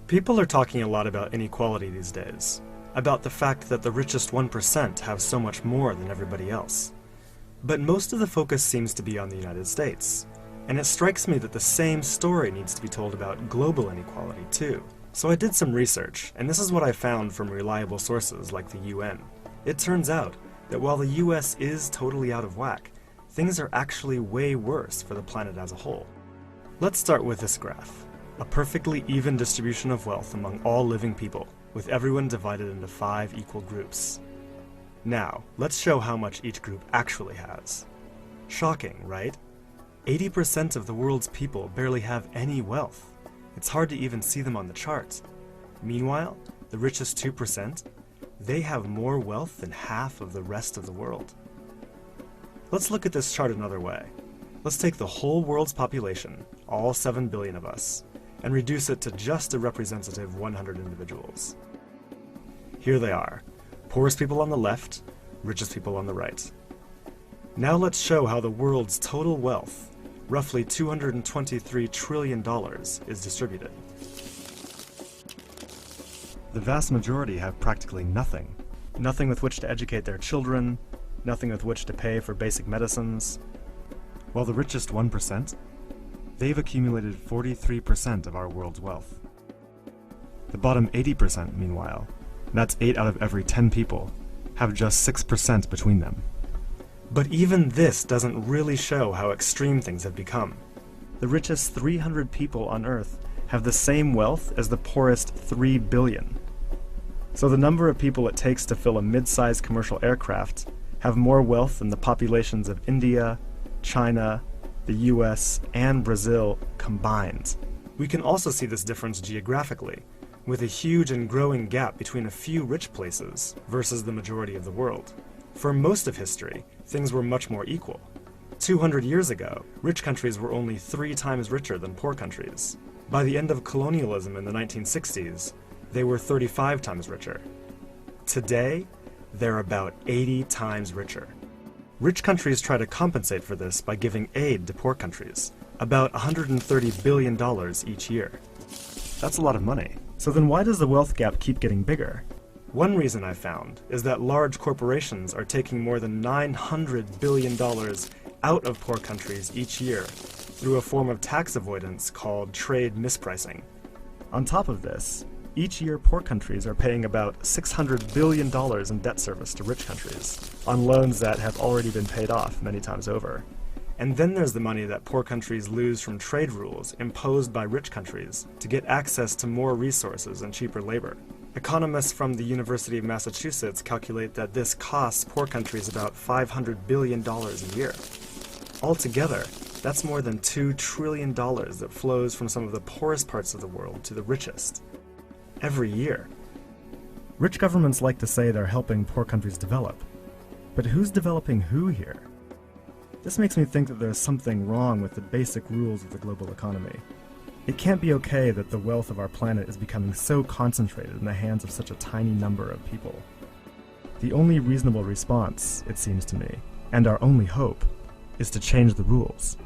People are talking a lot about inequality these days, about the fact that the richest 1% have so much more than everybody else. But most of the focus seems to be on the United States, and it strikes me that the same story needs to be told about global inequality too. So I did some research, and this is what I found from reliable sources like the UN. It turns out that while the US is totally out of whack, things are actually way worse for the planet as a whole. Let's start with this graph. A perfectly even distribution of wealth among all living people, with everyone divided into 5 equal groups. Now, let's show how much each group actually has. Shocking, right? 80% of the world's people barely have any wealth. It's hard to even see them on the chart. Meanwhile, the richest 2%, they have more wealth than half of the rest of the world. Let's look at this chart another way. Let's take the whole world's population, all 7 billion of us, and reduce it to just a representative 100 individuals. Here they are, poorest people on the left, richest people on the right. Now let's show how the world's total wealth, roughly $223 trillion, is distributed. The vast majority have practically nothing. Nothing with which to educate their children, nothing with which to pay for basic medicines. While the richest 1%, they've accumulated 43% of our world's wealth. The bottom 80%, meanwhile, that's 8 out of every 10 people, have just 6% between them. But even this doesn't really show how extreme things have become. The richest 300 people on Earth have the same wealth as the poorest 3 billion. So the number of people it takes to fill a mid-sized commercial aircraft have more wealth than the populations of India, China, the US, and Brazil combined. We can also see this difference geographically, with a huge and growing gap between a few rich places versus the majority of the world. For most of history, things were much more equal. 200 years ago, rich countries were only 3 times richer than poor countries. By the end of colonialism in the 1960s, they were 35 times richer. Today, they're about 80 times richer. Rich countries try to compensate for this by giving aid to poor countries, about $130 billion each year. That's a lot of money. So then why does the wealth gap keep getting bigger? One reason I found is that large corporations are taking more than $900 billion out of poor countries each year through a form of tax avoidance called trade mispricing. On top of this, each year poor countries are paying about $600 billion in debt service to rich countries, on loans that have already been paid off many times over. And then there's the money that poor countries lose from trade rules imposed by rich countries to get access to more resources and cheaper labor. Economists from the University of Massachusetts calculate that this costs poor countries about $500 billion a year. Altogether, that's more than $2 trillion that flows from some of the poorest parts of the world to the richest. Every year. Rich governments like to say they're helping poor countries develop. But who's developing who here? This makes me think that there's something wrong with the basic rules of the global economy. It can't be okay that the wealth of our planet is becoming so concentrated in the hands of such a tiny number of people. The only reasonable response, it seems to me, and our only hope, is to change the rules.